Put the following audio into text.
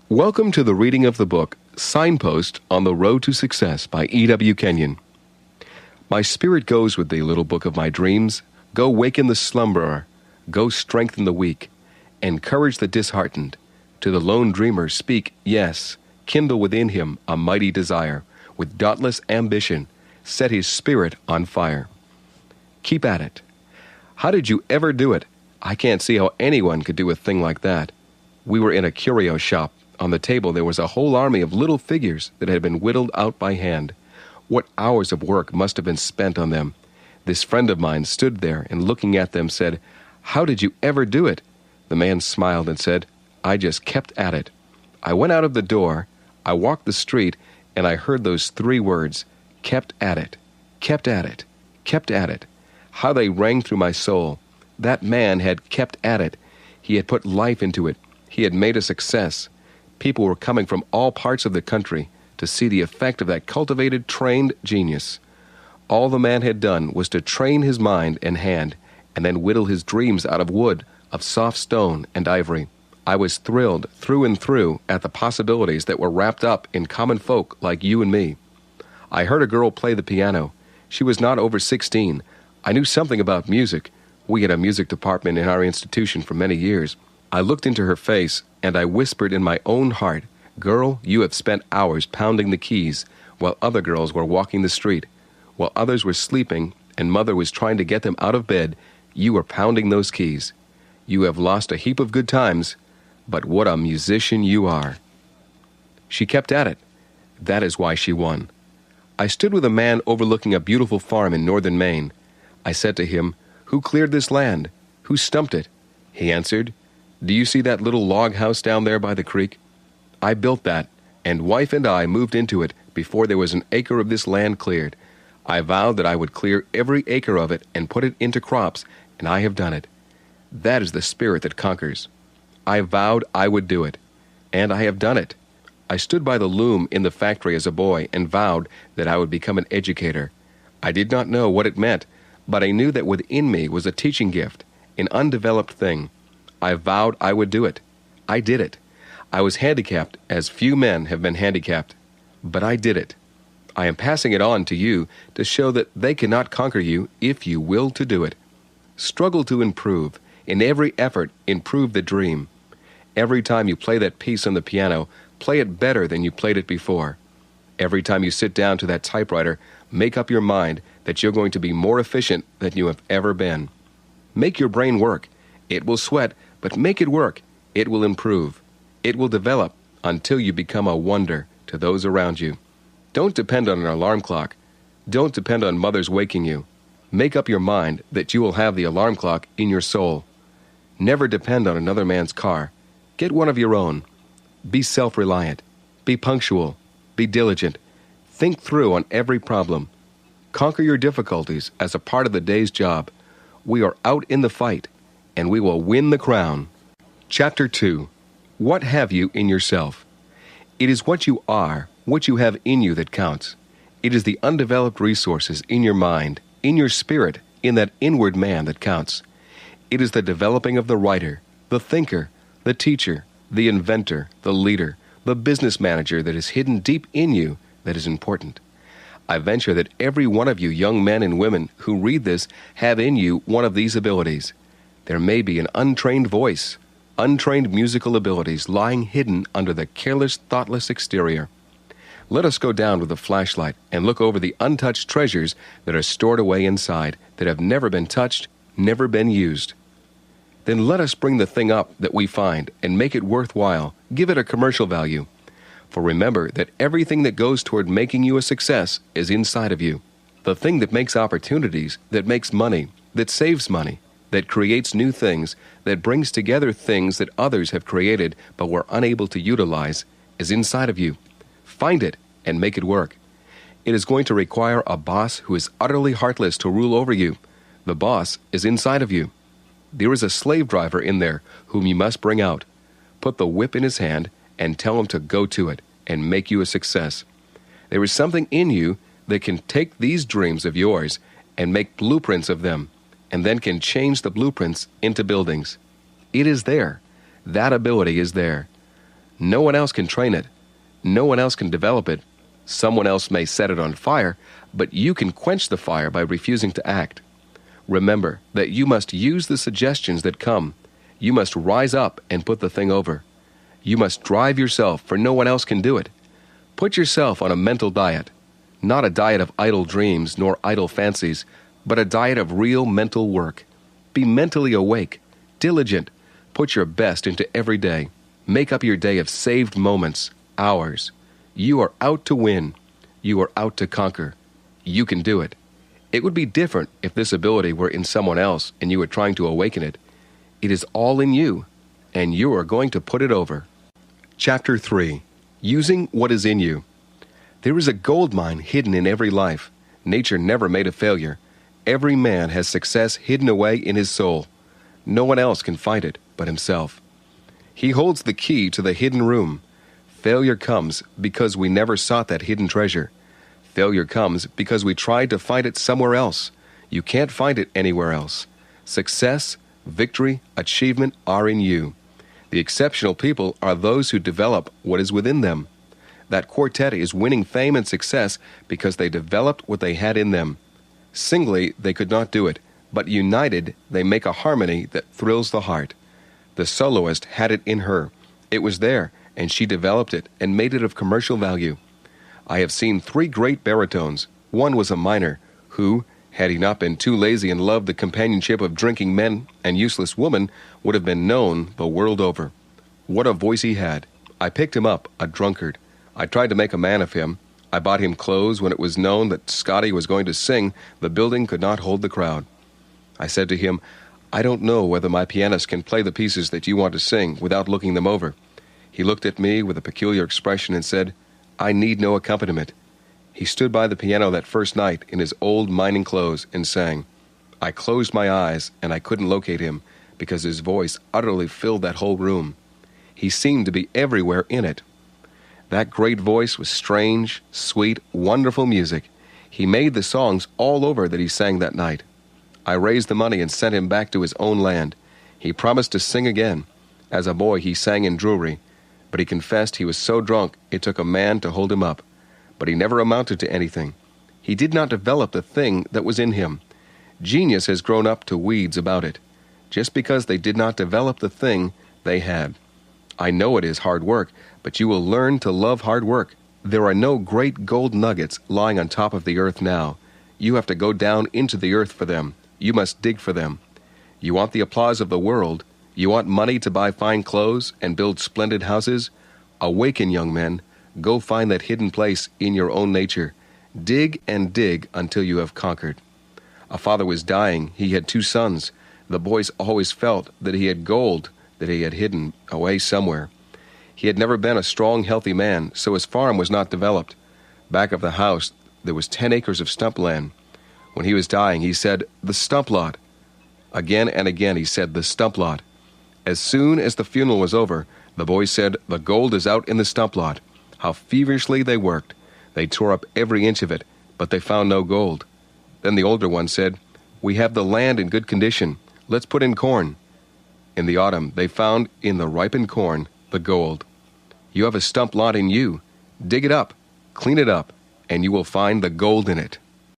Welcome to the reading of the book, Signposts on the Road to Success by E.W. Kenyon. My spirit goes with thee, little book of my dreams. Go waken the slumberer. Go strengthen the weak. Encourage the disheartened. To the lone dreamer speak, yes. Kindle within him a mighty desire. With dauntless ambition, set his spirit on fire. Keep at it. How did you ever do it? I can't see how anyone could do a thing like that. We were in a curio shop. On the table there was a whole army of little figures that had been whittled out by hand. What hours of work must have been spent on them. This friend of mine stood there and looking at them said, "How did you ever do it?" The man smiled and said, "I just kept at it." I went out of the door, I walked the street, and I heard those three words, kept at it, kept at it, kept at it. How they rang through my soul. That man had kept at it. He had put life into it. He had made a success. People were coming from all parts of the country to see the effect of that cultivated, trained genius. All the man had done was to train his mind and hand, and then whittle his dreams out of wood, of soft stone and ivory. I was thrilled through and through at the possibilities that were wrapped up in common folk like you and me. I heard a girl play the piano. She was not over 16. I knew something about music. We had a music department in our institution for many years. I looked into her face, and I whispered in my own heart, "Girl, you have spent hours pounding the keys, while other girls were walking the street. While others were sleeping, and mother was trying to get them out of bed, you were pounding those keys. You have lost a heap of good times, but what a musician you are." She kept at it. That is why she won. I stood with a man overlooking a beautiful farm in northern Maine. I said to him, "Who cleared this land? Who stumped it?" He answered, "Do you see that little log house down there by the creek? I built that, and wife and I moved into it before there was an acre of this land cleared. I vowed that I would clear every acre of it and put it into crops, and I have done it. That is the spirit that conquers. I vowed I would do it, and I have done it. I stood by the loom in the factory as a boy and vowed that I would become an educator. I did not know what it meant, but I knew that within me was a teaching gift, an undeveloped thing. I vowed I would do it. I did it. I was handicapped as few men have been handicapped, but I did it. I am passing it on to you to show that they cannot conquer you if you will to do it. Struggle to improve. In every effort, improve the dream. Every time you play that piece on the piano, play it better than you played it before. Every time you sit down to that typewriter, make up your mind that you're going to be more efficient than you have ever been. Make your brain work. It will sweat, but make it work. It will improve. It will develop until you become a wonder to those around you. Don't depend on an alarm clock. Don't depend on mothers waking you. Make up your mind that you will have the alarm clock in your soul. Never depend on another man's car. Get one of your own. Be self-reliant. Be punctual. Be diligent. Think through on every problem. Conquer your difficulties as a part of the day's job. We are out in the fight, and we will win the crown. Chapter 2. What have you in yourself? It is what you are, what you have in you that counts. It is the undeveloped resources in your mind, in your spirit, in that inward man that counts. It is the developing of the writer, the thinker, the teacher, the inventor, the leader, the business manager that is hidden deep in you that is important. I venture that every one of you young men and women who read this have in you one of these abilities. There may be an untrained voice, untrained musical abilities lying hidden under the careless, thoughtless exterior. Let us go down with a flashlight and look over the untouched treasures that are stored away inside, that have never been touched, never been used. Then let us bring the thing up that we find and make it worthwhile, give it a commercial value. For remember that everything that goes toward making you a success is inside of you. The thing that makes opportunities, that makes money, that saves money, that creates new things, that brings together things that others have created but were unable to utilize, is inside of you. Find it and make it work. It is going to require a boss who is utterly heartless to rule over you. The boss is inside of you. There is a slave driver in there whom you must bring out. Put the whip in his hand and tell him to go to it and make you a success. There is something in you that can take these dreams of yours and make blueprints of them, and then can change the blueprints into buildings. It is there. That ability is there. No one else can train it. No one else can develop it. Someone else may set it on fire, but you can quench the fire by refusing to act. Remember that you must use the suggestions that come. You must rise up and put the thing over. You must drive yourself, for no one else can do it. Put yourself on a mental diet, not a diet of idle dreams nor idle fancies, but a diet of real mental work. Be mentally awake, diligent. Put your best into every day. Make up your day of saved moments, hours. You are out to win. You are out to conquer. You can do it. It would be different if this ability were in someone else and you were trying to awaken it. It is all in you, and you are going to put it over. Chapter 3. Using what is in you. There is a gold mine hidden in every life. Nature never made a failure. Every man has success hidden away in his soul. No one else can find it but himself. He holds the key to the hidden room. Failure comes because we never sought that hidden treasure. Failure comes because we tried to find it somewhere else. You can't find it anywhere else. Success, victory, achievement are in you. The exceptional people are those who develop what is within them. That quartet is winning fame and success because they developed what they had in them. Singly, they could not do it, but united, they make a harmony that thrills the heart. The soloist had it in her. It was there, and she developed it and made it of commercial value. I have seen 3 great baritones. One was a miner who, had he not been too lazy and loved the companionship of drinking men and useless women, would have been known the world over. What a voice he had! I picked him up, a drunkard. I tried to make a man of him. I bought him clothes. When it was known that Scotty was going to sing, the building could not hold the crowd. I said to him, "I don't know whether my pianist can play the pieces that you want to sing without looking them over." He looked at me with a peculiar expression and said, "I need no accompaniment." He stood by the piano that first night in his old mining clothes and sang. I closed my eyes and I couldn't locate him because his voice utterly filled that whole room. He seemed to be everywhere in it. That great voice was strange, sweet, wonderful music. He made the songs all over that he sang that night. I raised the money and sent him back to his own land. He promised to sing again. As a boy, he sang in Drury, but he confessed he was so drunk it took a man to hold him up. But he never amounted to anything. He did not develop the thing that was in him. Genius has grown up to weeds about it, just because they did not develop the thing they had. I know it is hard work, but you will learn to love hard work. There are no great gold nuggets lying on top of the earth now. You have to go down into the earth for them. You must dig for them. You want the applause of the world. You want money to buy fine clothes and build splendid houses. Awaken, young men. Go find that hidden place in your own nature. Dig and dig until you have conquered. A father was dying. He had 2 sons. The boys always felt that he had gold that he had hidden away somewhere. He had never been a strong, healthy man, so his farm was not developed. Back of the house, there was 10 acres of stump land. When he was dying, he said, "The stump lot." Again and again he said, "The stump lot." As soon as the funeral was over, the boys said, "The gold is out in the stump lot." How feverishly they worked. They tore up every inch of it, but they found no gold. Then the older one said, "We have the land in good condition. Let's put in corn." In the autumn, they found in the ripened corn the gold. You have a stump lot in you. Dig it up, clean it up, and you will find the gold in it.